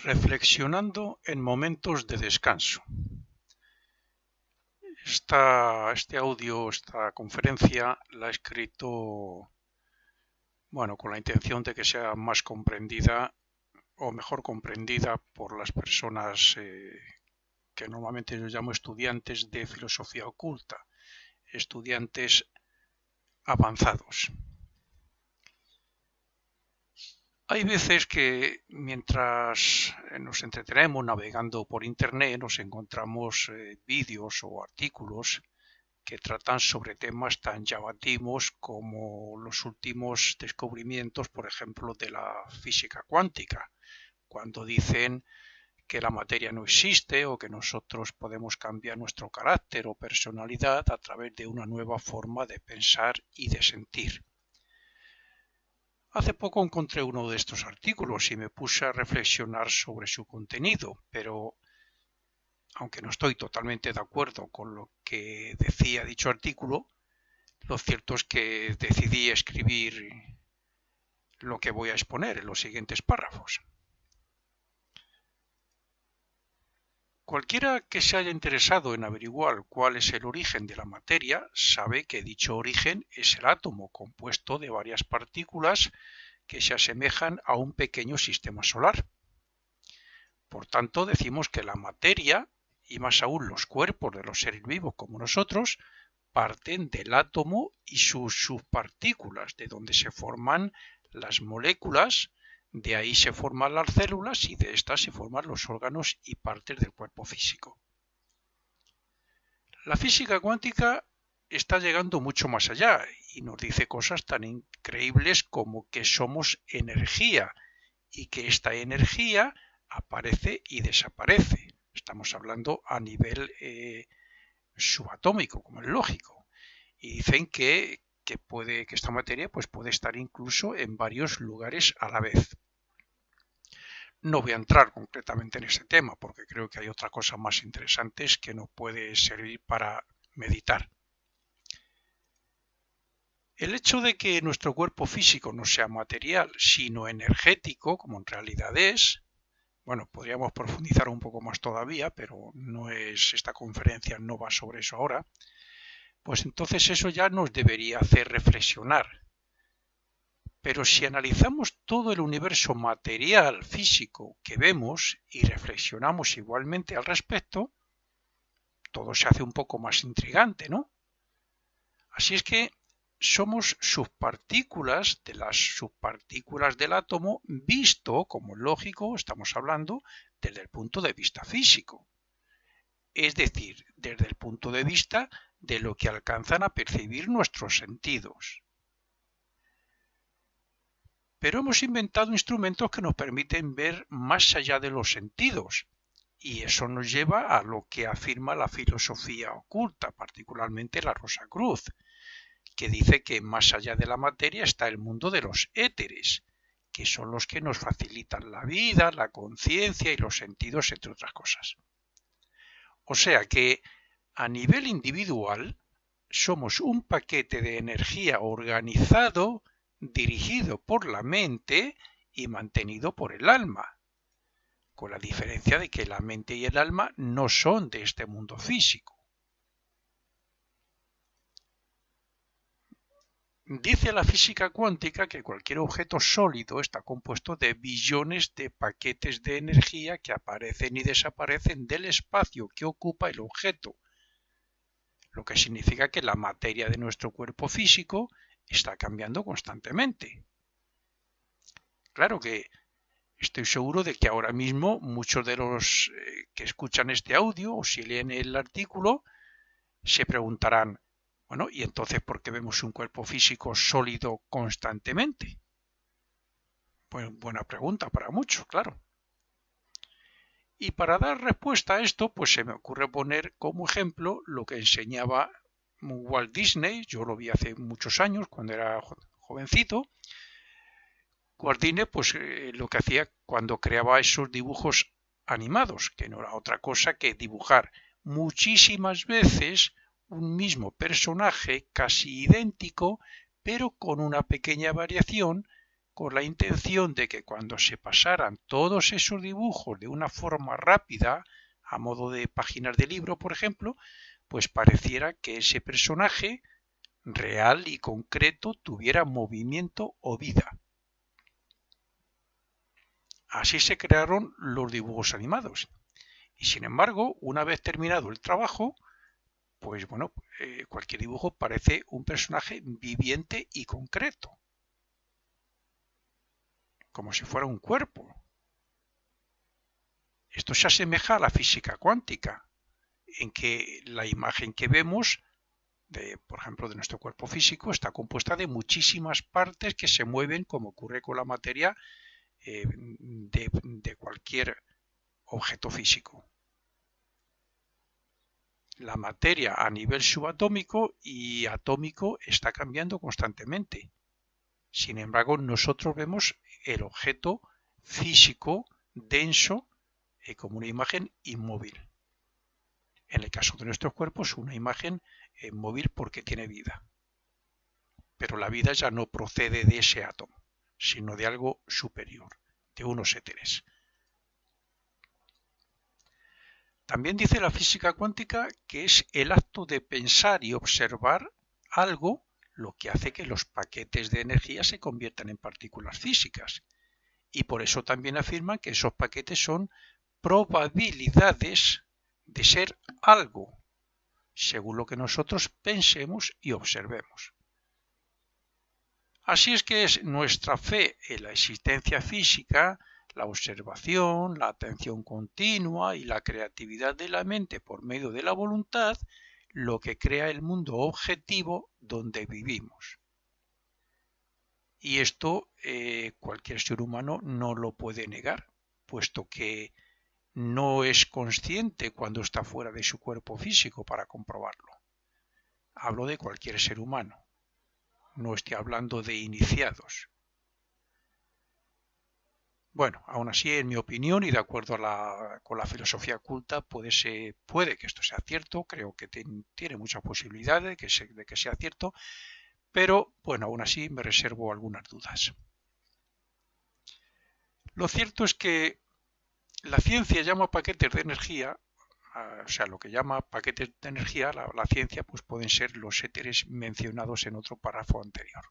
Reflexionando en momentos de descanso. Este audio, esta conferencia, la he escrito, con la intención de que sea más comprendida o mejor comprendida por las personas que normalmente yo llamo estudiantes de filosofía oculta, estudiantes avanzados. Hay veces que mientras nos entretenemos navegando por internet nos encontramos vídeos o artículos que tratan sobre temas tan llamativos como los últimos descubrimientos, por ejemplo, de la física cuántica, cuando dicen que la materia no existe o que nosotros podemos cambiar nuestro carácter o personalidad a través de una nueva forma de pensar y de sentir. Hace poco encontré uno de estos artículos y me puse a reflexionar sobre su contenido, pero aunque no estoy totalmente de acuerdo con lo que decía dicho artículo, lo cierto es que decidí escribir lo que voy a exponer en los siguientes párrafos. Cualquiera que se haya interesado en averiguar cuál es el origen de la materia sabe que dicho origen es el átomo, compuesto de varias partículas que se asemejan a un pequeño sistema solar. Por tanto, decimos que la materia, y más aún los cuerpos de los seres vivos como nosotros, parten del átomo y sus subpartículas, de donde se forman las moléculas, de ahí se forman las células y de estas se forman los órganos y partes del cuerpo físico. La física cuántica está llegando mucho más allá y nos dice cosas tan increíbles como que somos energía y que esta energía aparece y desaparece. Estamos hablando a nivel subatómico, como es lógico. Y dicen que esta materia puede estar incluso en varios lugares a la vez. No voy a entrar concretamente en ese tema porque creo que hay otras cosas más interesantes que nos puede servir para meditar. El hecho de que nuestro cuerpo físico no sea material, sino energético, como en realidad es, podríamos profundizar un poco más todavía, pero esta conferencia no va sobre eso ahora, pues entonces eso ya nos debería hacer reflexionar. Pero si analizamos todo el universo material físico que vemos y reflexionamos igualmente al respecto, todo se hace un poco más intrigante, ¿no? Así es que somos subpartículas de las subpartículas del átomo visto, como es lógico, estamos hablando desde el punto de vista físico. Es decir, desde el punto de vista de lo que alcanzan a percibir nuestros sentidos. Pero hemos inventado instrumentos que nos permiten ver más allá de los sentidos, y eso nos lleva a lo que afirma la filosofía oculta, particularmente la Rosacruz, que dice que más allá de la materia está el mundo de los éteres, que son los que nos facilitan la vida, la conciencia y los sentidos, entre otras cosas. O sea que, a nivel individual, somos un paquete de energía organizado, dirigido por la mente y mantenido por el alma, con la diferencia de que la mente y el alma no son de este mundo físico. Dice la física cuántica que cualquier objeto sólido está compuesto de billones de paquetes de energía que aparecen y desaparecen del espacio que ocupa el objeto, lo que significa que la materia de nuestro cuerpo físico está cambiando constantemente. Claro que estoy seguro de que ahora mismo muchos de los que escuchan este audio o si leen el artículo se preguntarán, ¿y entonces por qué vemos un cuerpo físico sólido constantemente? Buena pregunta para muchos, claro. Y para dar respuesta a esto, se me ocurre poner como ejemplo lo que enseñaba Walt Disney. Yo lo vi hace muchos años, cuando era jovencito. Walt Disney, lo que hacía cuando creaba esos dibujos animados, que no era otra cosa que dibujar muchísimas veces un mismo personaje casi idéntico, pero con una pequeña variación con la intención de que cuando se pasaran todos esos dibujos de una forma rápida, a modo de páginas de libro, por ejemplo, pues pareciera que ese personaje real y concreto tuviera movimiento o vida. Así se crearon los dibujos animados. Y sin embargo, una vez terminado el trabajo, pues bueno, cualquier dibujo parece un personaje viviente y concreto, como si fuera un cuerpo. Esto se asemeja a la física cuántica, en que la imagen que vemos, por ejemplo, de nuestro cuerpo físico, está compuesta de muchísimas partes que se mueven, como ocurre con la materia de cualquier objeto físico. La materia a nivel subatómico y atómico está cambiando constantemente. Sin embargo, nosotros vemos el objeto físico denso como una imagen inmóvil. En el caso de nuestros cuerpos, una imagen móvil porque tiene vida. Pero la vida ya no procede de ese átomo, sino de algo superior, de unos éteres. También dice la física cuántica que es el acto de pensar y observar algo lo que hace que los paquetes de energía se conviertan en partículas físicas. Y por eso también afirman que esos paquetes son probabilidades de ser algo, según lo que nosotros pensemos y observemos. Así es que es nuestra fe en la existencia física, la observación, la atención continua y la creatividad de la mente por medio de la voluntad lo que crea el mundo objetivo donde vivimos. Y esto cualquier ser humano no lo puede negar, puesto que no es consciente cuando está fuera de su cuerpo físico para comprobarlo. Hablo de cualquier ser humano, no estoy hablando de iniciados. Bueno, aún así, en mi opinión y de acuerdo con la filosofía culta, puede que esto sea cierto, creo que tiene muchas posibilidades de que sea cierto, pero bueno, aún así me reservo algunas dudas. Lo cierto es que la ciencia llama paquetes de energía, o sea, lo que llama paquetes de energía, la ciencia, pues pueden ser los éteres mencionados en otro párrafo anterior.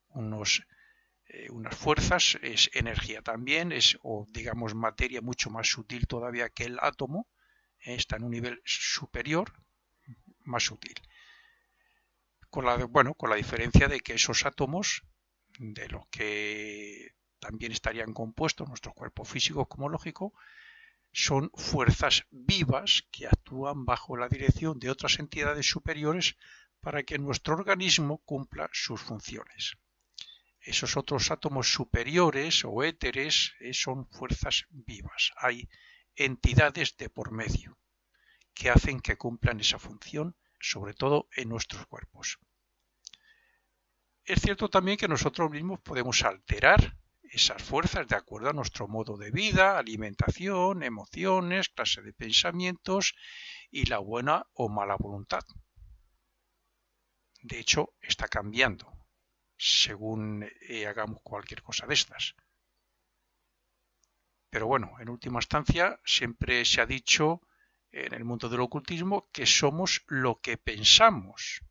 Unas fuerzas es energía también, o digamos materia mucho más sutil todavía que el átomo, está en un nivel superior, más sutil. Con la diferencia de que esos átomos, de los que también estarían compuestos nuestro cuerpo físico como lógico, son fuerzas vivas que actúan bajo la dirección de otras entidades superiores para que nuestro organismo cumpla sus funciones. Esos otros átomos superiores o éteres son fuerzas vivas. Hay entidades de por medio que hacen que cumplan esa función, sobre todo en nuestros cuerpos. Es cierto también que nosotros mismos podemos alterar esas fuerzas de acuerdo a nuestro modo de vida, alimentación, emociones, clase de pensamientos y la buena o mala voluntad. De hecho, está cambiando según hagamos cualquier cosa de estas. Pero bueno, en última instancia, siempre se ha dicho en el mundo del ocultismo que somos lo que pensamos.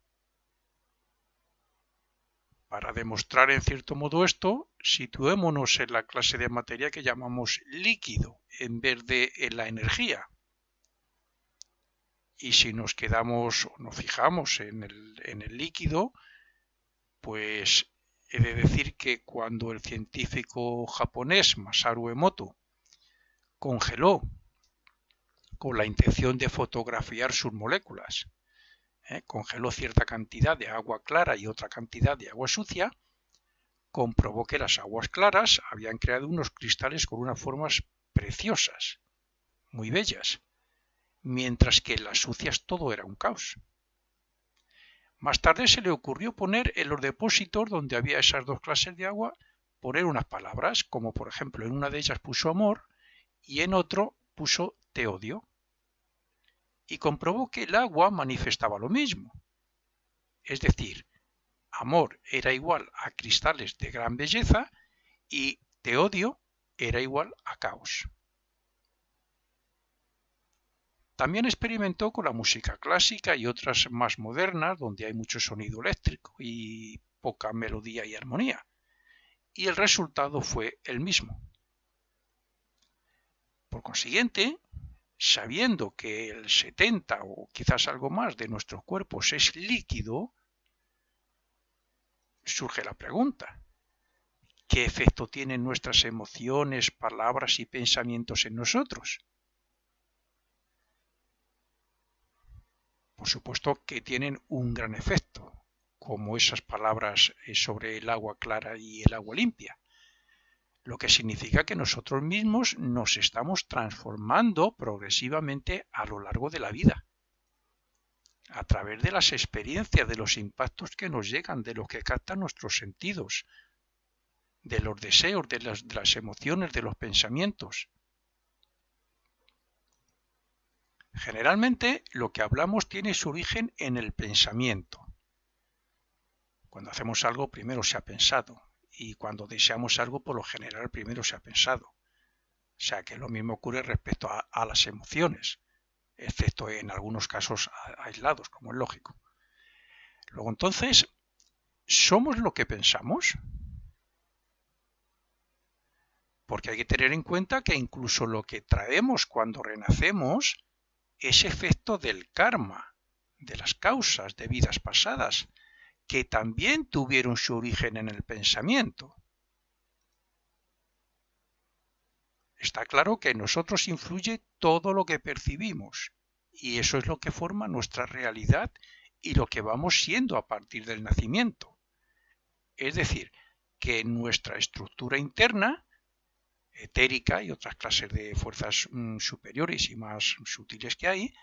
Para demostrar en cierto modo esto, situémonos en la clase de materia que llamamos líquido en vez de en la energía. Y si nos fijamos en el líquido, pues he de decir que cuando el científico japonés Masaru Emoto congeló con la intención de fotografiar sus moléculas, congeló cierta cantidad de agua clara y otra cantidad de agua sucia, comprobó que las aguas claras habían creado unos cristales con unas formas preciosas, muy bellas, mientras que en las sucias todo era un caos. Más tarde se le ocurrió poner en los depósitos donde había esas dos clases de agua, poner unas palabras, como por ejemplo en una de ellas puso amor y en otro puso te odio. Y comprobó que el agua manifestaba lo mismo. Es decir, amor era igual a cristales de gran belleza y te odio era igual a caos. También experimentó con la música clásica y otras más modernas, donde hay mucho sonido eléctrico y poca melodía y armonía, y el resultado fue el mismo. Por consiguiente, sabiendo que el 70 o quizás algo más de nuestros cuerpos es líquido, surge la pregunta: ¿qué efecto tienen nuestras emociones, palabras y pensamientos en nosotros? Por supuesto que tienen un gran efecto, como esas palabras sobre el agua clara y el agua limpia, lo que significa que nosotros mismos nos estamos transformando progresivamente a lo largo de la vida, a través de las experiencias, de los impactos que nos llegan, de lo que captan nuestros sentidos, de los deseos, de las emociones, de los pensamientos. Generalmente lo que hablamos tiene su origen en el pensamiento. Cuando hacemos algo primero se ha pensado, y cuando deseamos algo por lo general primero se ha pensado. O sea que lo mismo ocurre respecto a las emociones, excepto en algunos casos aislados, como es lógico. Luego entonces, ¿somos lo que pensamos? Porque hay que tener en cuenta que incluso lo que traemos cuando renacemos es efecto del karma, de las causas de vidas pasadas, que también tuvieron su origen en el pensamiento. Está claro que en nosotros influye todo lo que percibimos, y eso es lo que forma nuestra realidad y lo que vamos siendo a partir del nacimiento. Es decir, que nuestra estructura interna, etérica y otras clases de fuerzas superiores y más sutiles que hay,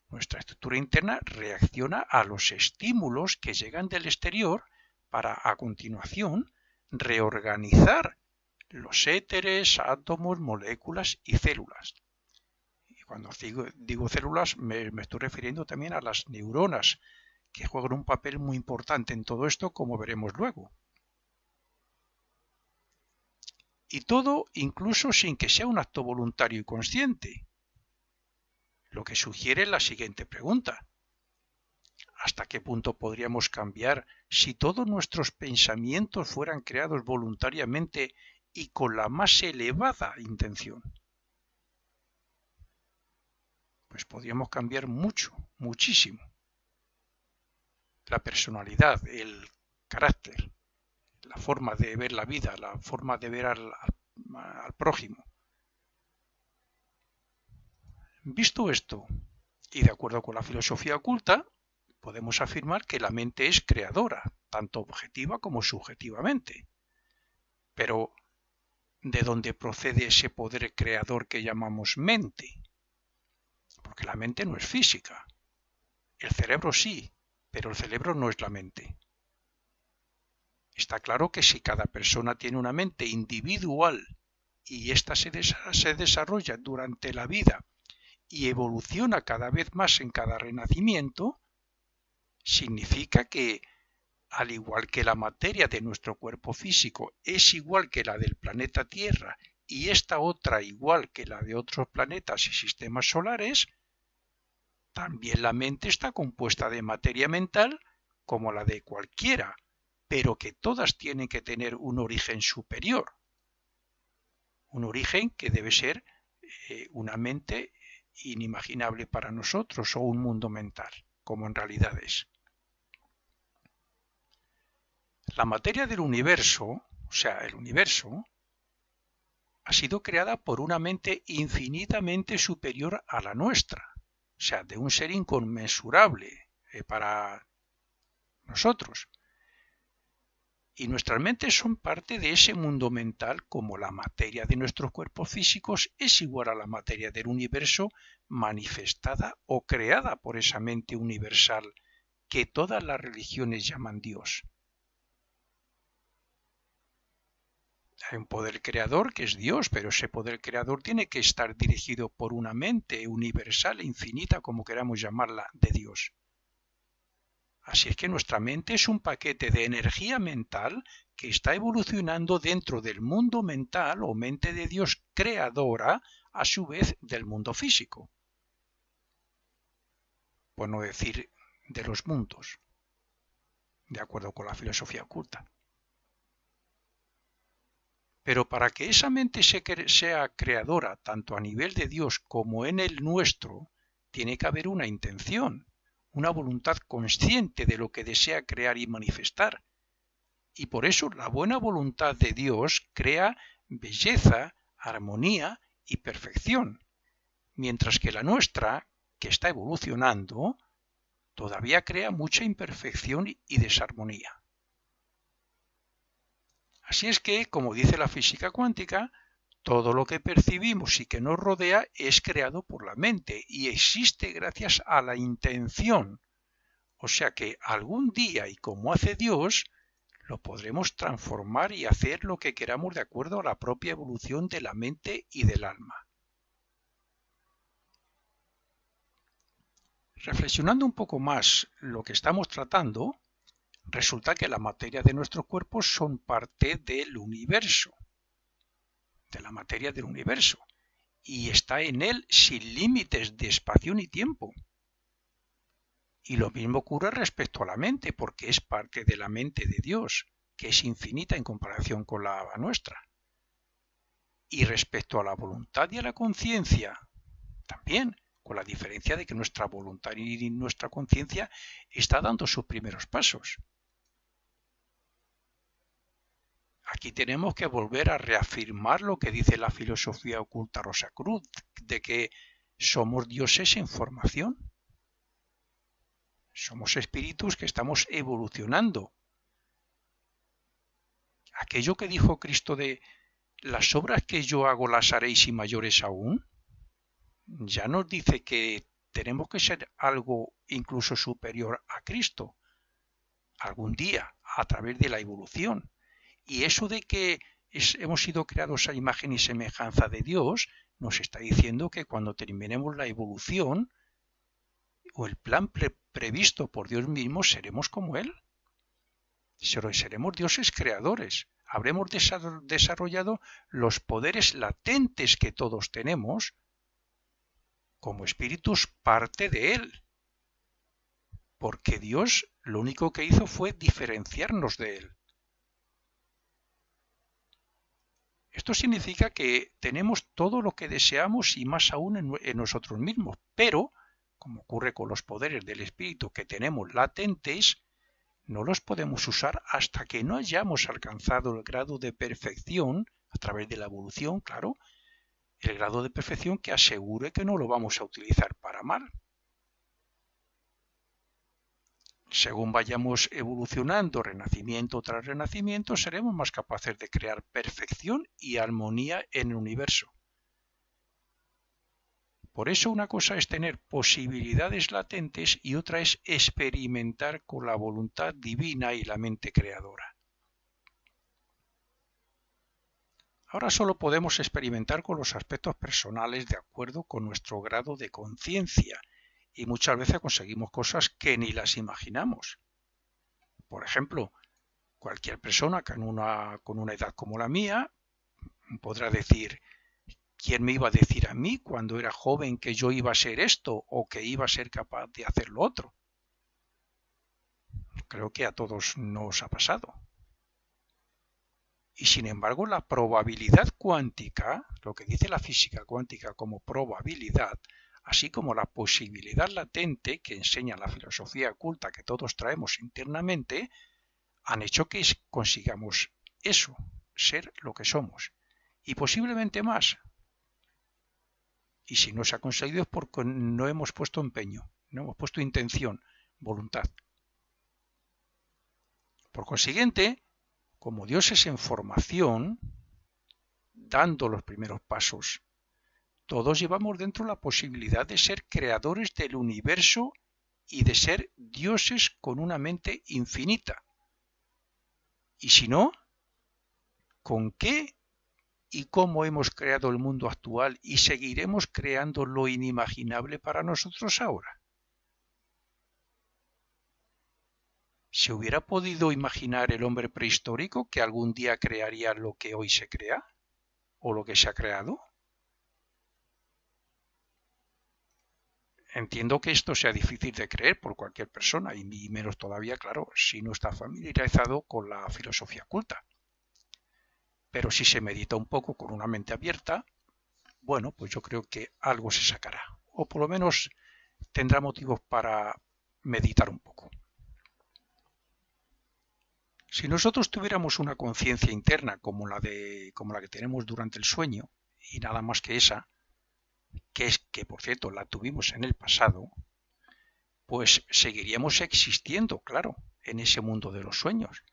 nuestra estructura interna reacciona a los estímulos que llegan del exterior para, a continuación, reorganizar los éteres, átomos, moléculas y células. Y cuando digo células me estoy refiriendo también a las neuronas, que juegan un papel muy importante en todo esto, como veremos luego. Y todo incluso sin que sea un acto voluntario y consciente. Lo que sugiere la siguiente pregunta: ¿hasta qué punto podríamos cambiar si todos nuestros pensamientos fueran creados voluntariamente y con la más elevada intención? Pues podríamos cambiar mucho, muchísimo. La personalidad, el carácter, la forma de ver la vida, la forma de ver al prójimo. Visto esto, y de acuerdo con la filosofía oculta, podemos afirmar que la mente es creadora, tanto objetiva como subjetivamente. Pero, ¿de dónde procede ese poder creador que llamamos mente? Porque la mente no es física. El cerebro sí, pero el cerebro no es la mente. Está claro que si cada persona tiene una mente individual y ésta se desarrolla durante la vida y evoluciona cada vez más en cada renacimiento, significa que, al igual que la materia de nuestro cuerpo físico es igual que la del planeta Tierra y esta otra igual que la de otros planetas y sistemas solares, también la mente está compuesta de materia mental como la de cualquiera, pero que todas tienen que tener un origen superior. Un origen que debe ser una mente inimaginable para nosotros o un mundo mental, como en realidad es. La materia del universo, o sea, el universo, ha sido creada por una mente infinitamente superior a la nuestra, o sea, de un ser inconmensurable para nosotros. Y nuestras mentes son parte de ese mundo mental, como la materia de nuestros cuerpos físicos es igual a la materia del universo manifestada o creada por esa mente universal que todas las religiones llaman Dios. Hay un poder creador que es Dios, pero ese poder creador tiene que estar dirigido por una mente universal e infinita, como queramos llamarla, de Dios. Así es que nuestra mente es un paquete de energía mental que está evolucionando dentro del mundo mental o mente de Dios creadora, a su vez del mundo físico. Por no decir de los mundos, de acuerdo con la filosofía oculta. Pero para que esa mente sea creadora, tanto a nivel de Dios como en el nuestro, tiene que haber una intención, una voluntad consciente de lo que desea crear y manifestar. Y por eso la buena voluntad de Dios crea belleza, armonía y perfección, mientras que la nuestra, que está evolucionando, todavía crea mucha imperfección y desarmonía. Así es que, como dice la física cuántica, todo lo que percibimos y que nos rodea es creado por la mente y existe gracias a la intención. O sea que algún día, y como hace Dios, lo podremos transformar y hacer lo que queramos de acuerdo a la propia evolución de la mente y del alma. Reflexionando un poco más lo que estamos tratando, resulta que la materia de nuestros cuerpos son parte del universo, de la materia del universo, y está en él sin límites de espacio ni tiempo. Y lo mismo ocurre respecto a la mente, porque es parte de la mente de Dios, que es infinita en comparación con la nuestra. Y respecto a la voluntad y a la conciencia, también, con la diferencia de que nuestra voluntad y nuestra conciencia está dando sus primeros pasos. Aquí tenemos que volver a reafirmar lo que dice la filosofía oculta Rosacruz, de que somos dioses en formación. Somos espíritus que estamos evolucionando. Aquello que dijo Cristo de las obras que yo hago las haréis y mayores aún, ya nos dice que tenemos que ser algo incluso superior a Cristo, algún día, a través de la evolución. Y eso de que hemos sido creados a imagen y semejanza de Dios, nos está diciendo que cuando terminemos la evolución, o el plan previsto por Dios mismo, seremos como Él. Seremos dioses creadores. Habremos desarrollado los poderes latentes que todos tenemos, como espíritus parte de Él. Porque Dios lo único que hizo fue diferenciarnos de Él. Esto significa que tenemos todo lo que deseamos y más aún en nosotros mismos, pero, como ocurre con los poderes del espíritu que tenemos latentes, no los podemos usar hasta que no hayamos alcanzado el grado de perfección, a través de la evolución, claro, el grado de perfección que asegure que no lo vamos a utilizar para mal. Según vayamos evolucionando renacimiento tras renacimiento, seremos más capaces de crear perfección y armonía en el universo. Por eso una cosa es tener posibilidades latentes y otra es experimentar con la voluntad divina y la mente creadora. Ahora solo podemos experimentar con los aspectos personales de acuerdo con nuestro grado de conciencia, y muchas veces conseguimos cosas que ni las imaginamos. Por ejemplo, cualquier persona con una edad como la mía podrá decir: ¿quién me iba a decir a mí cuando era joven que yo iba a ser esto o que iba a ser capaz de hacer lo otro? Creo que a todos nos ha pasado. Y sin embargo, la probabilidad cuántica, lo que dice la física cuántica como probabilidad, así como la posibilidad latente que enseña la filosofía oculta que todos traemos internamente, han hecho que consigamos eso, ser lo que somos, y posiblemente más. Y si no se ha conseguido es porque no hemos puesto empeño, no hemos puesto intención, voluntad. Por consiguiente, como Dios es en formación, dando los primeros pasos, todos llevamos dentro la posibilidad de ser creadores del universo y de ser dioses con una mente infinita. Y si no, ¿con qué y cómo hemos creado el mundo actual y seguiremos creando lo inimaginable para nosotros ahora? ¿Se hubiera podido imaginar el hombre prehistórico que algún día crearía lo que hoy se crea? ¿O lo que se ha creado? Entiendo que esto sea difícil de creer por cualquier persona, y menos todavía, claro, si no está familiarizado con la filosofía culta. Pero si se medita un poco con una mente abierta, bueno, pues yo creo que algo se sacará. O por lo menos tendrá motivos para meditar un poco. Si nosotros tuviéramos una conciencia interna como la que tenemos durante el sueño, y nada más que esa, que por cierto la tuvimos en el pasado, pues seguiríamos existiendo, claro, en ese mundo de los sueños,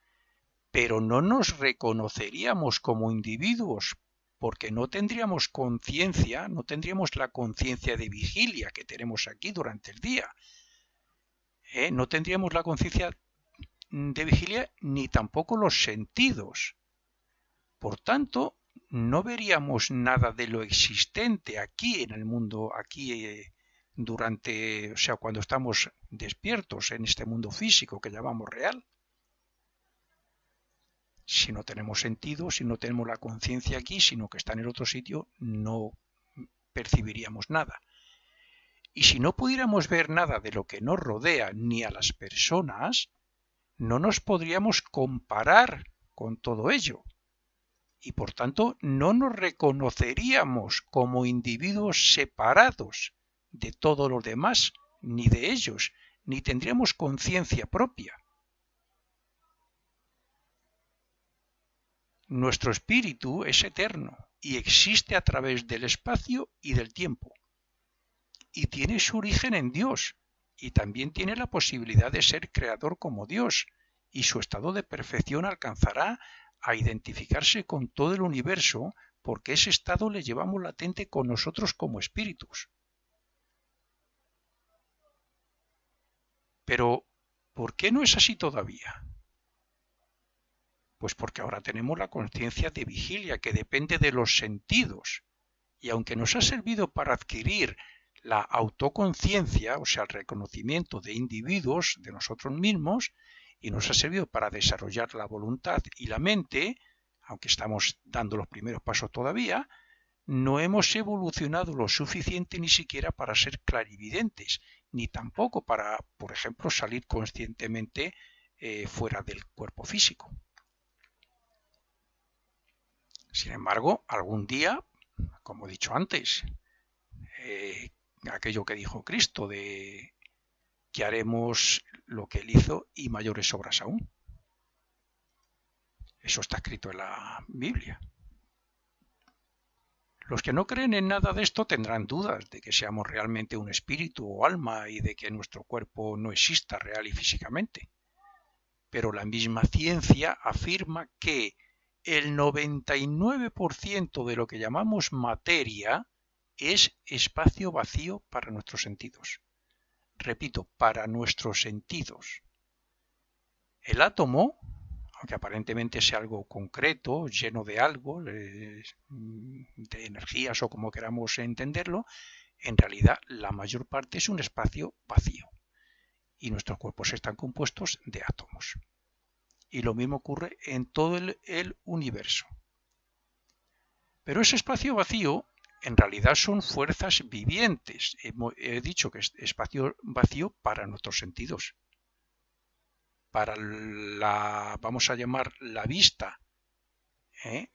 pero no nos reconoceríamos como individuos porque no tendríamos conciencia, no tendríamos la conciencia de vigilia que tenemos aquí durante el día. No tendríamos la conciencia de vigilia ni tampoco los sentidos. Por tanto, no veríamos nada de lo existente aquí en el mundo, aquí durante, o sea, cuando estamos despiertos en este mundo físico que llamamos real. Si no tenemos sentido, si no tenemos la conciencia aquí, sino que está en el otro sitio, no percibiríamos nada. Y si no pudiéramos ver nada de lo que nos rodea ni a las personas, no nos podríamos comparar con todo ello. Y por tanto no nos reconoceríamos como individuos separados de todos los demás, ni de ellos, ni tendríamos conciencia propia. Nuestro espíritu es eterno y existe a través del espacio y del tiempo. Y tiene su origen en Dios, y también tiene la posibilidad de ser creador como Dios, y su estado de perfección alcanzará a identificarse con todo el universo, porque ese estado le llevamos latente con nosotros como espíritus. Pero, ¿por qué no es así todavía? Pues porque ahora tenemos la conciencia de vigilia que depende de los sentidos, y aunque nos ha servido para adquirir la autoconciencia, o sea, el reconocimiento de individuos, de nosotros mismos, y nos ha servido para desarrollar la voluntad y la mente, aunque estamos dando los primeros pasos todavía, no hemos evolucionado lo suficiente ni siquiera para ser clarividentes, ni tampoco para, por ejemplo, salir conscientemente fuera del cuerpo físico. Sin embargo, algún día, como he dicho antes, aquello que dijo Cristo de que haremos lo que él hizo y mayores obras aún. Eso está escrito en la Biblia. Los que no creen en nada de esto tendrán dudas de que seamos realmente un espíritu o alma y de que nuestro cuerpo no exista real y físicamente. Pero la misma ciencia afirma que el 99% de lo que llamamos materia es espacio vacío para nuestros sentidos. Repito, para nuestros sentidos. El átomo, aunque aparentemente sea algo concreto, lleno de algo, de energías o como queramos entenderlo, en realidad la mayor parte es un espacio vacío. Y nuestros cuerpos están compuestos de átomos. Y lo mismo ocurre en todo el universo. Pero ese espacio vacío en realidad son fuerzas vivientes. He dicho que es espacio vacío para nuestros sentidos. Para la, vamos a llamar, la vista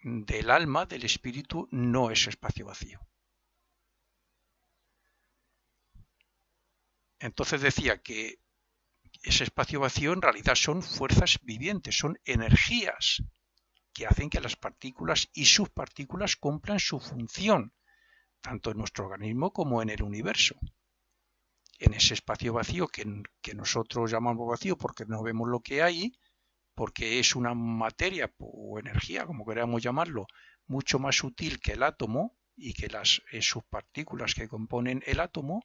del alma, del espíritu, no es espacio vacío. Entonces decía que ese espacio vacío en realidad son fuerzas vivientes, son energías que hacen que las partículas y subpartículas cumplan su función, tanto en nuestro organismo como en el universo. En ese espacio vacío que nosotros llamamos vacío porque no vemos lo que hay, porque es una materia o energía, como queramos llamarlo, mucho más sutil que el átomo y que las subpartículas que componen el átomo.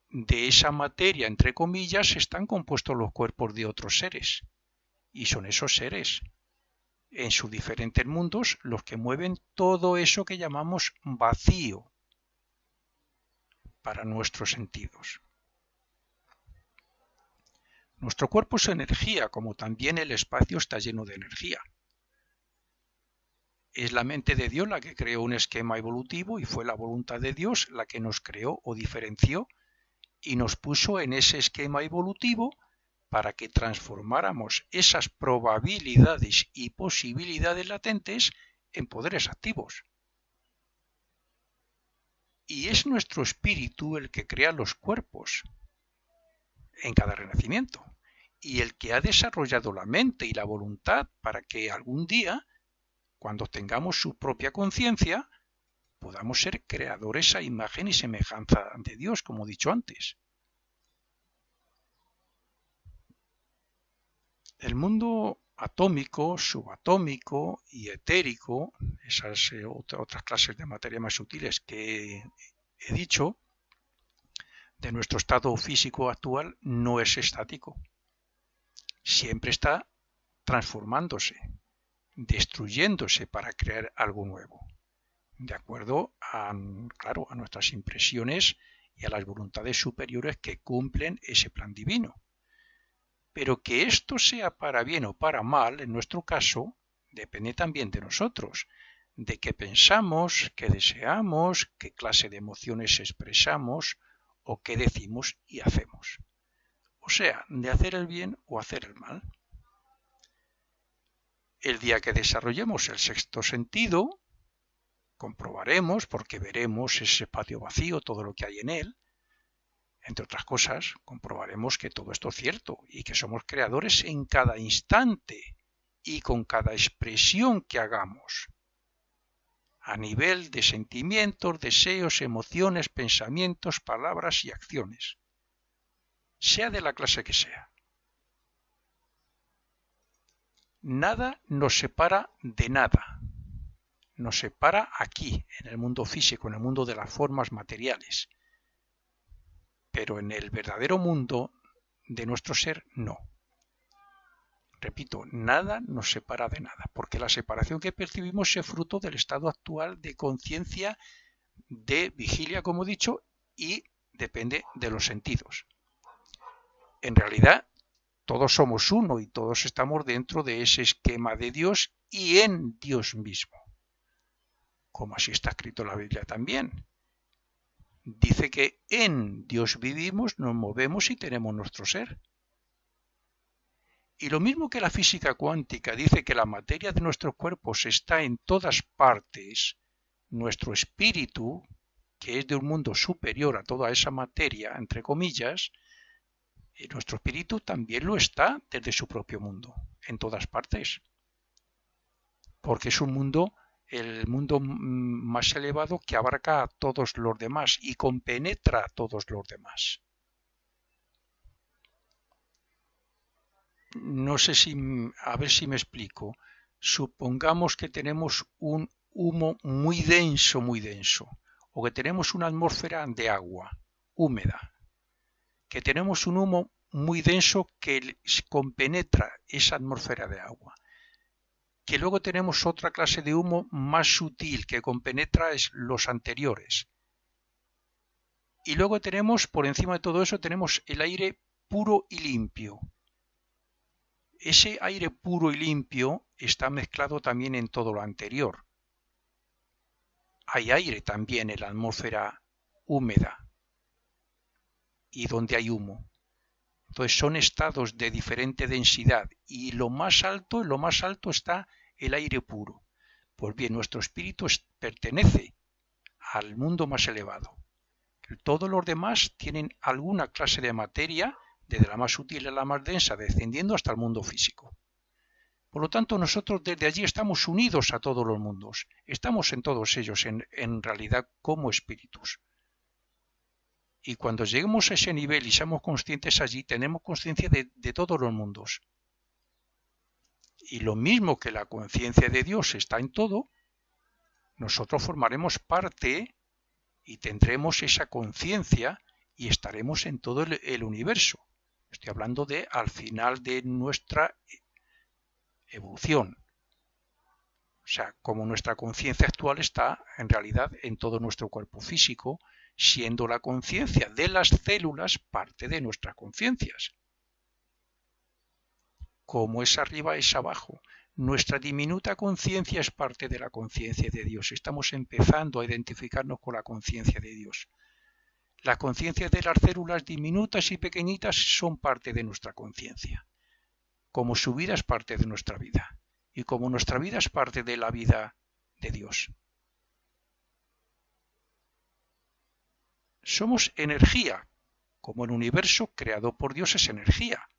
De esa materia, entre comillas, están compuestos los cuerpos de otros seres. Y son esos seres, en sus diferentes mundos, los que mueven todo eso que llamamos vacío para nuestros sentidos. Nuestro cuerpo es energía, como también el espacio está lleno de energía. Es la mente de Dios la que creó un esquema evolutivo y fue la voluntad de Dios la que nos creó o diferenció y nos puso en ese esquema evolutivo para que transformáramos esas probabilidades y posibilidades latentes en poderes activos. Y es nuestro espíritu el que crea los cuerpos en cada renacimiento y el que ha desarrollado la mente y la voluntad para que algún día, cuando tengamos su propia conciencia, podamos ser creadores a imagen y semejanza de Dios, como he dicho antes. El mundo atómico, subatómico y etérico, esas otras clases de materia más sutiles que he dicho, de nuestro estado físico actual no es estático. Siempre está transformándose, destruyéndose para crear algo nuevo, de acuerdo a nuestras impresiones y a las voluntades superiores que cumplen ese plan divino. Pero que esto sea para bien o para mal, en nuestro caso, depende también de nosotros, de qué pensamos, qué deseamos, qué clase de emociones expresamos o qué decimos y hacemos. O sea, de hacer el bien o hacer el mal. El día que desarrollemos el sexto sentido, comprobaremos, porque veremos ese espacio vacío, todo lo que hay en él, entre otras cosas, comprobaremos que todo esto es cierto y que somos creadores en cada instante y con cada expresión que hagamos, a nivel de sentimientos, deseos, emociones, pensamientos, palabras y acciones, sea de la clase que sea. Nada nos separa de nada. Nos separa aquí, en el mundo físico, en el mundo de las formas materiales. Pero en el verdadero mundo de nuestro ser, no. Repito, nada nos separa de nada, porque la separación que percibimos es fruto del estado actual de conciencia, de vigilia, como he dicho, y depende de los sentidos. En realidad, todos somos uno y todos estamos dentro de ese esquema de Dios y en Dios mismo, como así está escrito en la Biblia también. Dice que en Dios vivimos, nos movemos y tenemos nuestro ser. Y lo mismo que la física cuántica dice que la materia de nuestros cuerpos está en todas partes, nuestro espíritu, que es de un mundo superior a toda esa materia, entre comillas, nuestro espíritu también lo está desde su propio mundo, en todas partes. Porque es un mundo, el mundo más elevado que abarca a todos los demás y compenetra a todos los demás. No sé si, a ver si me explico. Supongamos que tenemos un humo muy denso, o que tenemos una atmósfera de agua húmeda, que tenemos un humo muy denso que compenetra esa atmósfera de agua, que luego tenemos otra clase de humo más sutil que compenetra los anteriores, y luego tenemos, por encima de todo eso, tenemos el aire puro y limpio. Ese aire puro y limpio está mezclado también en todo lo anterior. Hay aire también en la atmósfera húmeda y donde hay humo. Entonces son estados de diferente densidad y en lo más alto está el aire puro. Pues bien, nuestro espíritu pertenece al mundo más elevado. Todos los demás tienen alguna clase de materia, desde la más sutil a la más densa, descendiendo hasta el mundo físico. Por lo tanto, nosotros desde allí estamos unidos a todos los mundos, estamos en todos ellos en realidad como espíritus. Y cuando lleguemos a ese nivel y seamos conscientes allí, tenemos conciencia de todos los mundos. Y lo mismo que la conciencia de Dios está en todo, nosotros formaremos parte y tendremos esa conciencia y estaremos en todo el universo. Estoy hablando de al final de nuestra evolución. O sea, como nuestra conciencia actual está en realidad en todo nuestro cuerpo físico, siendo la conciencia de las células parte de nuestras conciencias. Como es arriba es abajo. Nuestra diminuta conciencia es parte de la conciencia de Dios. Estamos empezando a identificarnos con la conciencia de Dios. Las conciencias de las células diminutas y pequeñitas son parte de nuestra conciencia. Como su vida es parte de nuestra vida. Y como nuestra vida es parte de la vida de Dios. Somos energía, como el universo creado por Dios es energía.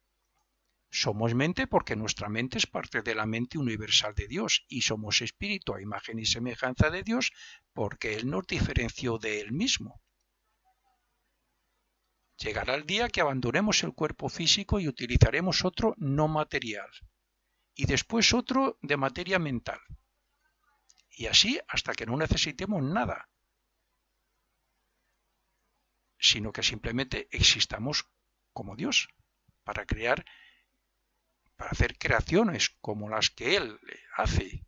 Somos mente porque nuestra mente es parte de la mente universal de Dios y somos espíritu a imagen y semejanza de Dios porque Él nos diferenció de Él mismo. Llegará el día que abandonemos el cuerpo físico y utilizaremos otro no material y después otro de materia mental. Y así hasta que no necesitemos nada, sino que simplemente existamos como Dios para crear, para hacer creaciones como las que Él hace,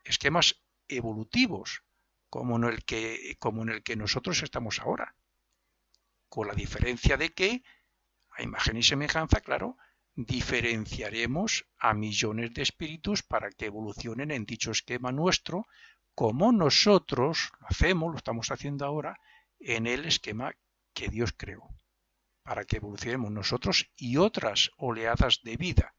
esquemas evolutivos como en el que nosotros estamos ahora, con la diferencia de que, a imagen y semejanza, claro, diferenciaremos a millones de espíritus para que evolucionen en dicho esquema nuestro, como nosotros lo hacemos, lo estamos haciendo ahora, en el esquema que Dios creó, para que evolucionemos nosotros y otras oleadas de vida.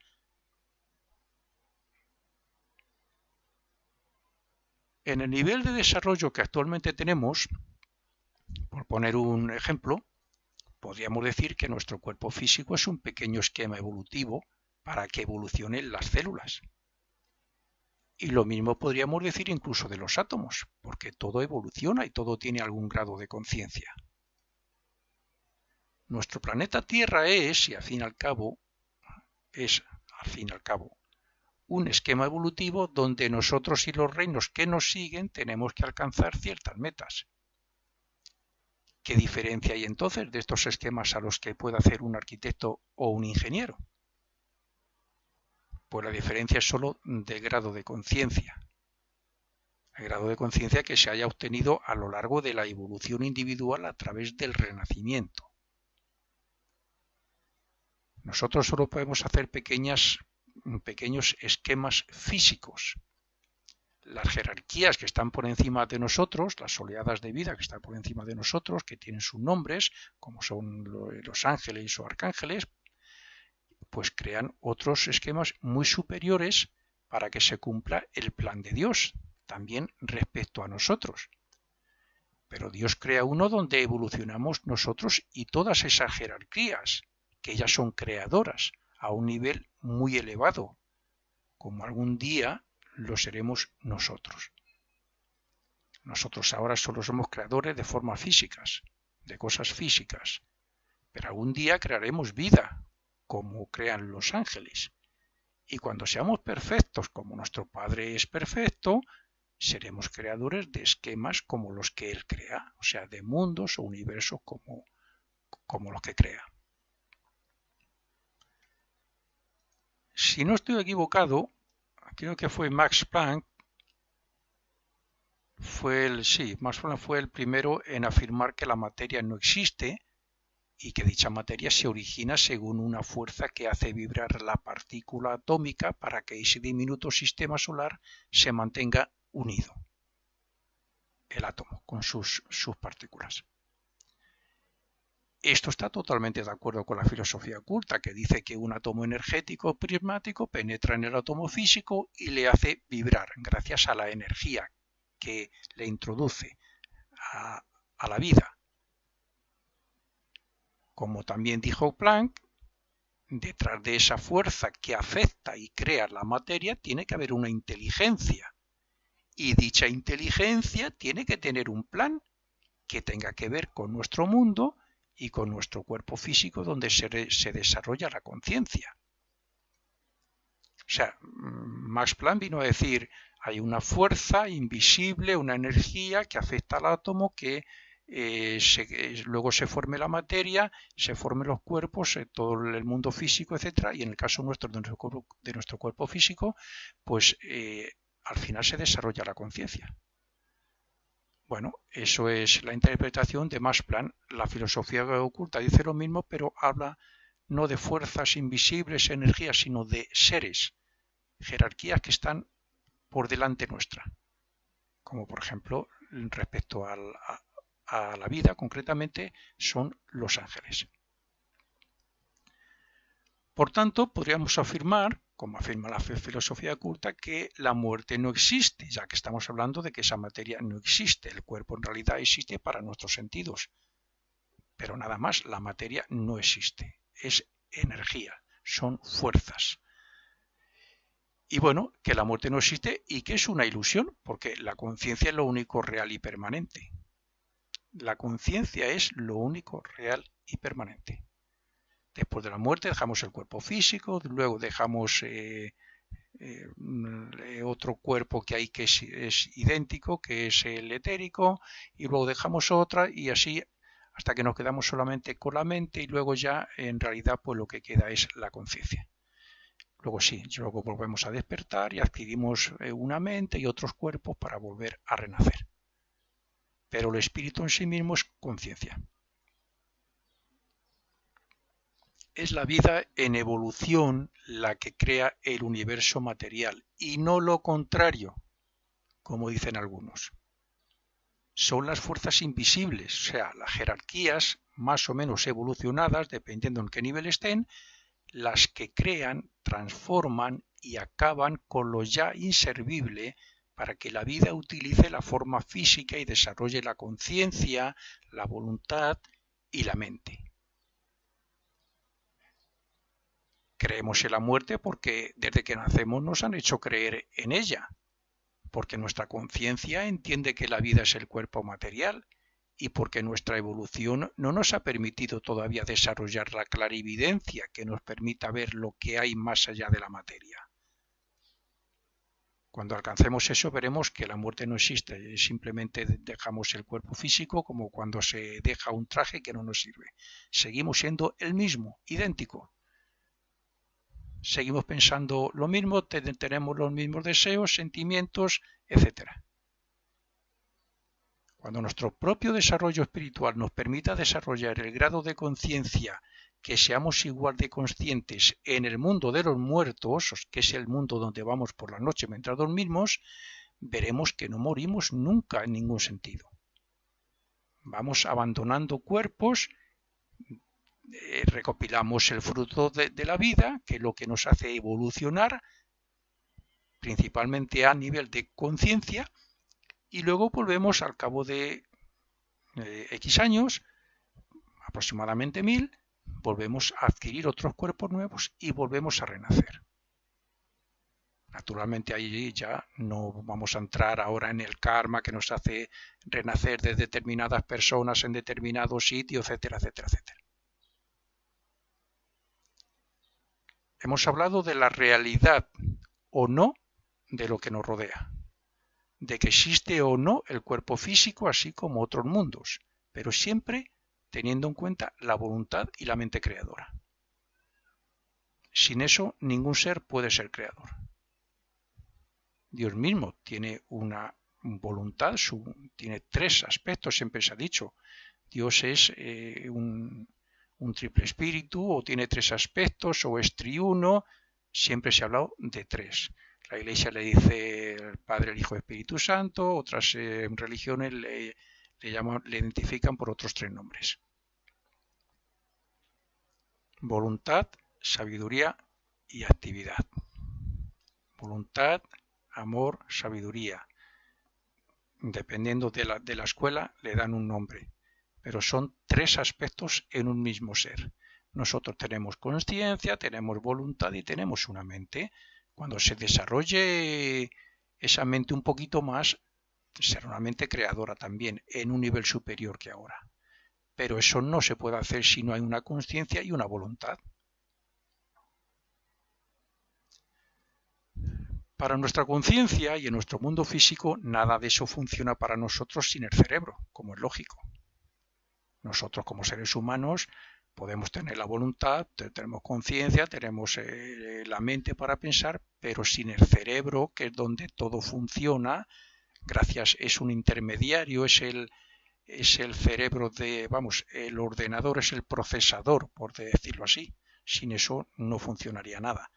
En el nivel de desarrollo que actualmente tenemos, por poner un ejemplo, podríamos decir que nuestro cuerpo físico es un pequeño esquema evolutivo para que evolucionen las células. Y lo mismo podríamos decir incluso de los átomos, porque todo evoluciona y todo tiene algún grado de conciencia. Nuestro planeta Tierra es, al fin y al cabo, un esquema evolutivo donde nosotros y los reinos que nos siguen tenemos que alcanzar ciertas metas. ¿Qué diferencia hay entonces de estos esquemas a los que puede hacer un arquitecto o un ingeniero? Pues la diferencia es solo de grado de conciencia. El grado de conciencia que se haya obtenido a lo largo de la evolución individual a través del renacimiento. Nosotros solo podemos hacer pequeños esquemas físicos. Las jerarquías que están por encima de nosotros, las oleadas de vida que están por encima de nosotros, que tienen sus nombres, como son los ángeles o arcángeles, pues crean otros esquemas muy superiores para que se cumpla el plan de Dios, también respecto a nosotros. Pero Dios crea uno donde evolucionamos nosotros y todas esas jerarquías, que ellas son creadoras a un nivel muy elevado, como algún día lo seremos nosotros. Nosotros ahora solo somos creadores de formas físicas, de cosas físicas, pero algún día crearemos vida, como crean los ángeles. Y cuando seamos perfectos, como nuestro Padre es perfecto, seremos creadores de esquemas como los que Él crea, o sea, de mundos o universos como los que crea. Si no estoy equivocado, creo que fue Max Planck, Max Planck fue el primero en afirmar que la materia no existe y que dicha materia se origina según una fuerza que hace vibrar la partícula atómica para que ese diminuto sistema solar se mantenga unido, el átomo, con sus partículas. Esto está totalmente de acuerdo con la filosofía oculta, que dice que un átomo energético prismático penetra en el átomo físico y le hace vibrar gracias a la energía que le introduce a la vida. Como también dijo Planck, detrás de esa fuerza que afecta y crea la materia tiene que haber una inteligencia. Y dicha inteligencia tiene que tener un plan que tenga que ver con nuestro mundo y con nuestro cuerpo físico donde se desarrolla la conciencia. O sea, Max Planck vino a decir, hay una fuerza invisible, una energía que afecta al átomo, que luego se forme la materia, se formen los cuerpos, todo el mundo físico, etc. Y en el caso nuestro, de nuestro cuerpo físico, pues al final se desarrolla la conciencia. Bueno, eso es la interpretación de Max Planck. La filosofía oculta dice lo mismo, pero habla no de fuerzas invisibles, energías, sino de seres, jerarquías que están por delante nuestra, como por ejemplo respecto a la vida concretamente son los ángeles. Por tanto, podríamos afirmar, como afirma la filosofía oculta, que la muerte no existe, ya que estamos hablando de que esa materia no existe. El cuerpo en realidad existe para nuestros sentidos, pero nada más, la materia no existe. Es energía, son fuerzas. Y bueno, que la muerte no existe y que es una ilusión, porque la conciencia es lo único real y permanente. La conciencia es lo único real y permanente. Después de la muerte dejamos el cuerpo físico, luego dejamos otro cuerpo que hay que es idéntico, que es el etérico, y luego dejamos otra y así hasta que nos quedamos solamente con la mente y luego ya en realidad pues lo que queda es la conciencia. Luego sí, luego volvemos a despertar y adquirimos una mente y otros cuerpos para volver a renacer. Pero el espíritu en sí mismo es conciencia. Es la vida en evolución la que crea el universo material y no lo contrario, como dicen algunos. Son las fuerzas invisibles, o sea, las jerarquías más o menos evolucionadas, dependiendo en qué nivel estén, las que crean, transforman y acaban con lo ya inservible para que la vida utilice la forma física y desarrolle la conciencia, la voluntad y la mente. Creemos en la muerte porque desde que nacemos nos han hecho creer en ella, porque nuestra conciencia entiende que la vida es el cuerpo material y porque nuestra evolución no nos ha permitido todavía desarrollar la clarividencia que nos permita ver lo que hay más allá de la materia. Cuando alcancemos eso veremos que la muerte no existe, simplemente dejamos el cuerpo físico como cuando se deja un traje que no nos sirve. Seguimos siendo el mismo, idéntico. Seguimos pensando lo mismo, tenemos los mismos deseos, sentimientos, etc. Cuando nuestro propio desarrollo espiritual nos permita desarrollar el grado de conciencia que seamos igual de conscientes en el mundo de los muertos, que es el mundo donde vamos por la noche mientras dormimos, veremos que no morimos nunca en ningún sentido. Vamos abandonando cuerpos, recopilamos el fruto de la vida, que es lo que nos hace evolucionar, principalmente a nivel de conciencia, y luego volvemos al cabo de X años, aproximadamente 1000, volvemos a adquirir otros cuerpos nuevos y volvemos a renacer. Naturalmente ahí ya no vamos a entrar ahora en el karma que nos hace renacer de determinadas personas en determinados sitios, etcétera, etcétera, etcétera. Hemos hablado de la realidad o no de lo que nos rodea, de que existe o no el cuerpo físico así como otros mundos, pero siempre teniendo en cuenta la voluntad y la mente creadora. Sin eso ningún ser puede ser creador. Dios mismo tiene una voluntad, tiene tres aspectos, siempre se ha dicho. Dios es un triple espíritu, o tiene tres aspectos, o es triuno, siempre se ha hablado de tres. La Iglesia le dice el Padre, el Hijo y el Espíritu Santo, otras religiones le identifican por otros tres nombres. Voluntad, sabiduría y actividad. Voluntad, amor, sabiduría. Dependiendo de la escuela le dan un nombre, pero son tres aspectos en un mismo ser. Nosotros tenemos conciencia, tenemos voluntad y tenemos una mente. Cuando se desarrolle esa mente un poquito más, será una mente creadora también, en un nivel superior que ahora. Pero eso no se puede hacer si no hay una conciencia y una voluntad. Para nuestra conciencia y en nuestro mundo físico, nada de eso funciona para nosotros sin el cerebro, como es lógico. Nosotros como seres humanos podemos tener la voluntad, tenemos conciencia, tenemos la mente para pensar, pero sin el cerebro, que es donde todo funciona, es un intermediario, es el cerebro el ordenador es el procesador, por decirlo así. Sin eso no funcionaría nada.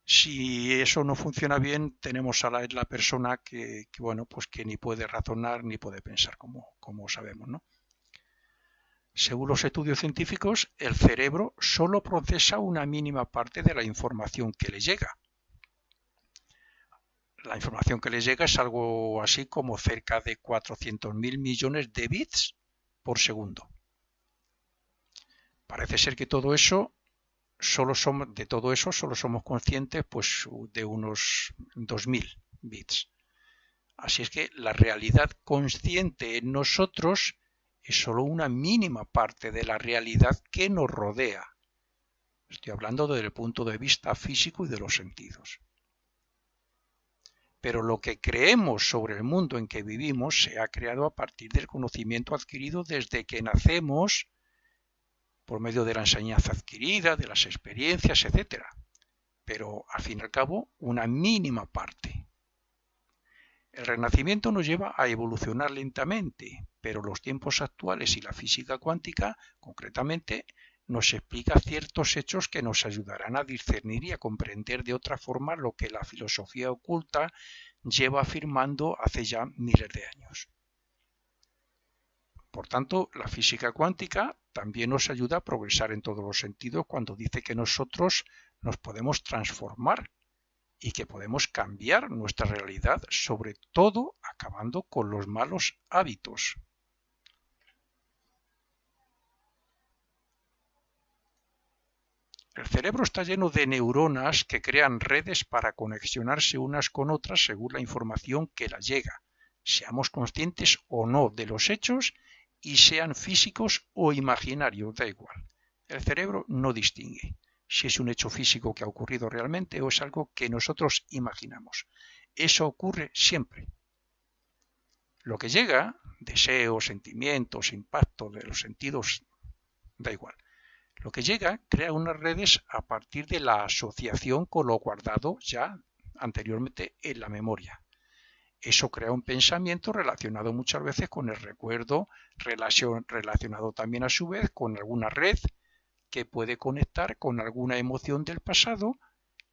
Si eso no funciona bien, tenemos a la persona que ni puede razonar ni puede pensar, como sabemos, ¿no? Según los estudios científicos, el cerebro solo procesa una mínima parte de la información que le llega. La información que le llega es algo así como cerca de 400.000 millones de bits por segundo. Parece ser que todo eso solo somos conscientes pues de unos 2.000 bits. Así es que la realidad consciente en nosotros es solo una mínima parte de la realidad que nos rodea. Estoy hablando desde el punto de vista físico y de los sentidos. Pero lo que creemos sobre el mundo en que vivimos se ha creado a partir del conocimiento adquirido desde que nacemos, por medio de la enseñanza adquirida, de las experiencias, etc. Pero, al fin y al cabo, una mínima parte. El Renacimiento nos lleva a evolucionar lentamente, pero los tiempos actuales y la física cuántica, concretamente, nos explica ciertos hechos que nos ayudarán a discernir y a comprender de otra forma lo que la filosofía oculta lleva afirmando hace ya miles de años. Por tanto, la física cuántica también nos ayuda a progresar en todos los sentidos cuando dice que nosotros nos podemos transformar y que podemos cambiar nuestra realidad, sobre todo acabando con los malos hábitos. El cerebro está lleno de neuronas que crean redes para conexionarse unas con otras según la información que las llega, seamos conscientes o no de los hechos y sean físicos o imaginarios, da igual. El cerebro no distingue si es un hecho físico que ha ocurrido realmente o es algo que nosotros imaginamos. Eso ocurre siempre. Lo que llega, deseos, sentimientos, impactos de los sentidos, da igual. Lo que llega crea unas redes a partir de la asociación con lo guardado ya anteriormente en la memoria. Eso crea un pensamiento relacionado muchas veces con el recuerdo, relacionado también a su vez con alguna red que puede conectar con alguna emoción del pasado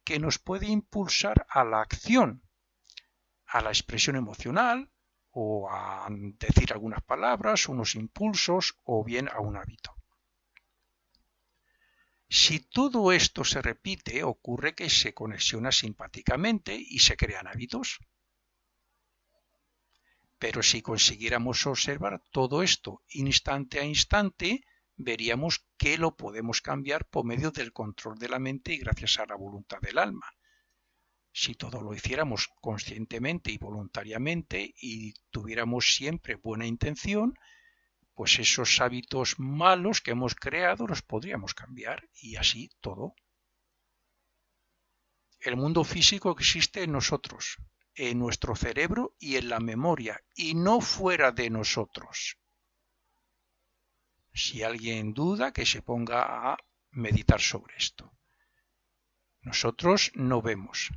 que nos puede impulsar a la acción, a la expresión emocional o a decir algunas palabras, unos impulsos o bien a un hábito. Si todo esto se repite, ocurre que se conexiona simpáticamente y se crean hábitos. Pero si consiguiéramos observar todo esto instante a instante, veríamos que lo podemos cambiar por medio del control de la mente y gracias a la voluntad del alma. Si todo lo hiciéramos conscientemente y voluntariamente y tuviéramos siempre buena intención, pues esos hábitos malos que hemos creado los podríamos cambiar y así todo. El mundo físico existe en nosotros, en nuestro cerebro y en la memoria, y no fuera de nosotros. Si alguien duda, que se ponga a meditar sobre esto. Nosotros no vemos.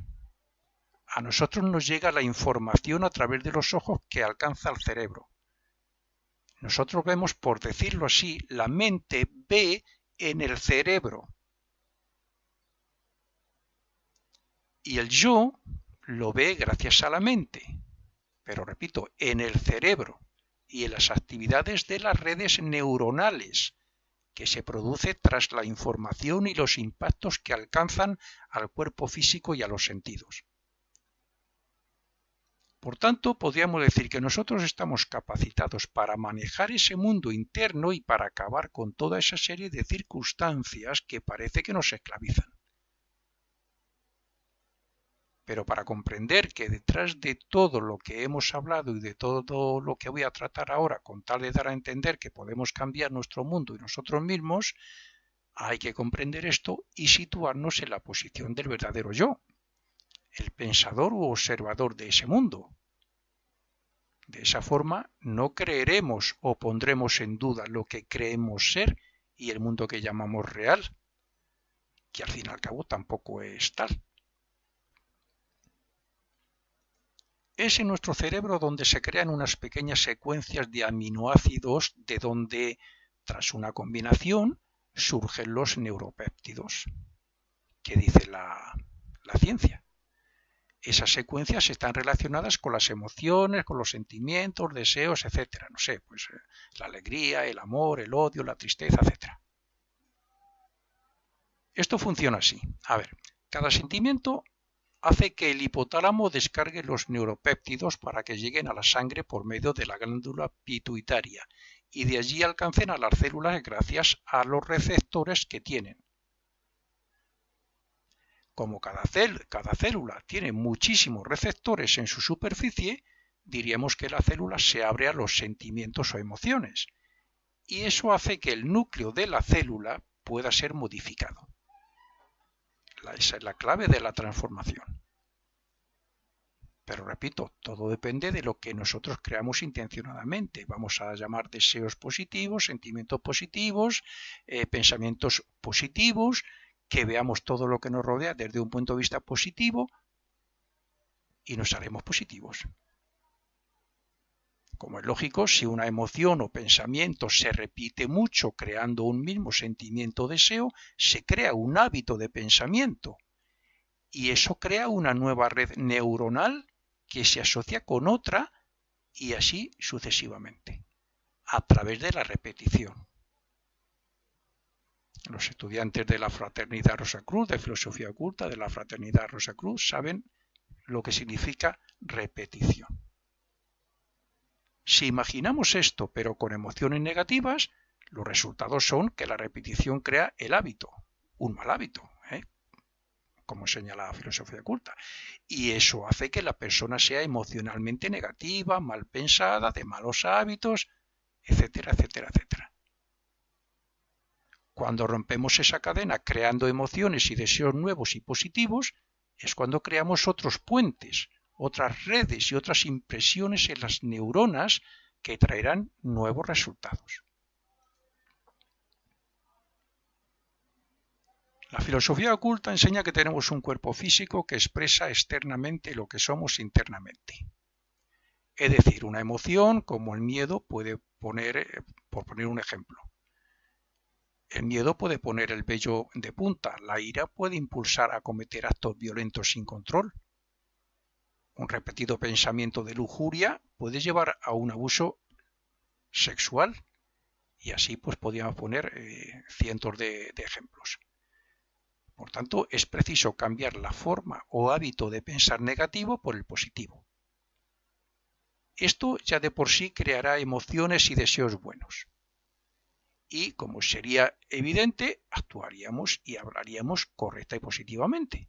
A nosotros nos llega la información a través de los ojos que alcanza el cerebro. Nosotros vemos, por decirlo así, la mente ve en el cerebro. Y el yo lo ve gracias a la mente, pero repito, en el cerebro y en las actividades de las redes neuronales que se produce tras la información y los impactos que alcanzan al cuerpo físico y a los sentidos. Por tanto, podríamos decir que nosotros estamos capacitados para manejar ese mundo interno y para acabar con toda esa serie de circunstancias que parece que nos esclavizan. Pero para comprender que detrás de todo lo que hemos hablado y de todo lo que voy a tratar ahora, con tal de dar a entender que podemos cambiar nuestro mundo y nosotros mismos, hay que comprender esto y situarnos en la posición del verdadero yo, el pensador u observador de ese mundo. De esa forma no creeremos o pondremos en duda lo que creemos ser y el mundo que llamamos real, que al fin y al cabo tampoco es tal. Es en nuestro cerebro donde se crean unas pequeñas secuencias de aminoácidos de donde, tras una combinación, surgen los neuropéptidos, que dice la ciencia. Esas secuencias están relacionadas con las emociones, con los sentimientos, deseos, etcétera. No sé, pues la alegría, el amor, el odio, la tristeza, etcétera. Esto funciona así. A ver, cada sentimiento hace que el hipotálamo descargue los neuropéptidos para que lleguen a la sangre por medio de la glándula pituitaria y de allí alcancen a las células gracias a los receptores que tienen. Como cada célula tiene muchísimos receptores en su superficie, diríamos que la célula se abre a los sentimientos o emociones, y eso hace que el núcleo de la célula pueda ser modificado. Esa es la clave de la transformación. Pero repito, todo depende de lo que nosotros creamos intencionadamente. Vamos a llamar deseos positivos, sentimientos positivos, pensamientos positivos, que veamos todo lo que nos rodea desde un punto de vista positivo y nos haremos positivos. Como es lógico, si una emoción o pensamiento se repite mucho creando un mismo sentimiento o deseo, se crea un hábito de pensamiento y eso crea una nueva red neuronal que se asocia con otra y así sucesivamente, a través de la repetición. Los estudiantes de la Fraternidad Rosacruz, de Filosofía Oculta, de la Fraternidad Rosacruz, saben lo que significa repetición. Si imaginamos esto, pero con emociones negativas, los resultados son que la repetición crea el hábito, un mal hábito, como señala la Filosofía Oculta. Y eso hace que la persona sea emocionalmente negativa, mal pensada, de malos hábitos, etcétera, etcétera, etcétera. Cuando rompemos esa cadena creando emociones y deseos nuevos y positivos, es cuando creamos otros puentes, otras redes y otras impresiones en las neuronas que traerán nuevos resultados. La filosofía oculta enseña que tenemos un cuerpo físico que expresa externamente lo que somos internamente. Es decir, una emoción como el miedo puede poner, por poner un ejemplo, el miedo puede poner el vello de punta, la ira puede impulsar a cometer actos violentos sin control. Un repetido pensamiento de lujuria puede llevar a un abuso sexual y así pues podríamos poner cientos de ejemplos. Por tanto, es preciso cambiar la forma o hábito de pensar negativo por el positivo. Esto ya de por sí creará emociones y deseos buenos. Y, como sería evidente, actuaríamos y hablaríamos correcta y positivamente.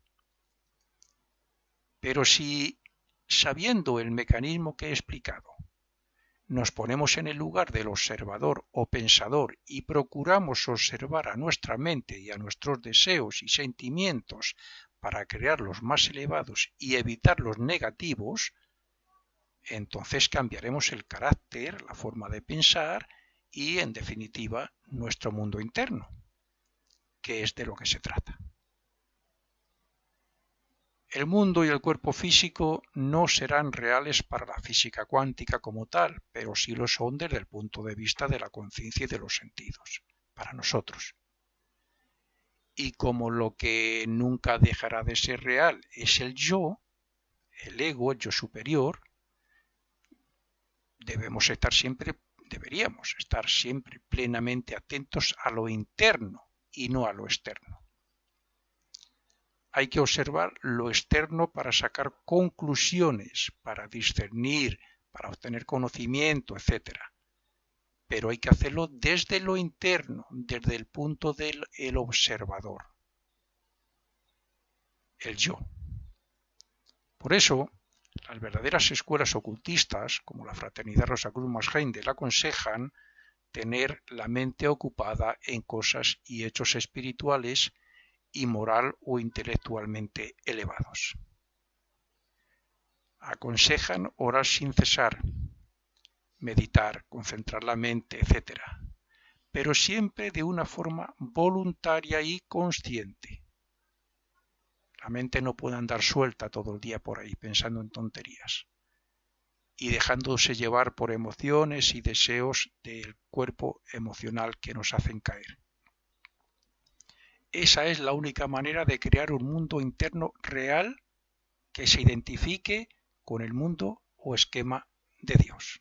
Pero si, sabiendo el mecanismo que he explicado, nos ponemos en el lugar del observador o pensador y procuramos observar a nuestra mente y a nuestros deseos y sentimientos para crear los más elevados y evitar los negativos, entonces cambiaremos el carácter, la forma de pensar y, en definitiva, nuestro mundo interno, que es de lo que se trata. El mundo y el cuerpo físico no serán reales para la física cuántica como tal, pero sí lo son desde el punto de vista de la conciencia y de los sentidos, para nosotros. Y como lo que nunca dejará de ser real es el yo, el ego, el yo superior, deberíamos estar siempre plenamente atentos a lo interno y no a lo externo. Hay que observar lo externo para sacar conclusiones, para discernir, para obtener conocimiento, etc. Pero hay que hacerlo desde lo interno, desde el punto del observador, el yo. Por eso, las verdaderas escuelas ocultistas, como la Fraternidad Rosacruz más Heindel, aconsejan tener la mente ocupada en cosas y hechos espirituales y moral o intelectualmente elevados. Aconsejan orar sin cesar, meditar, concentrar la mente, etc., pero siempre de una forma voluntaria y consciente. La mente no puede andar suelta todo el día por ahí pensando en tonterías y dejándose llevar por emociones y deseos del cuerpo emocional que nos hacen caer. esa es la única manera de crear un mundo interno real que se identifique con el mundo o esquema de Dios.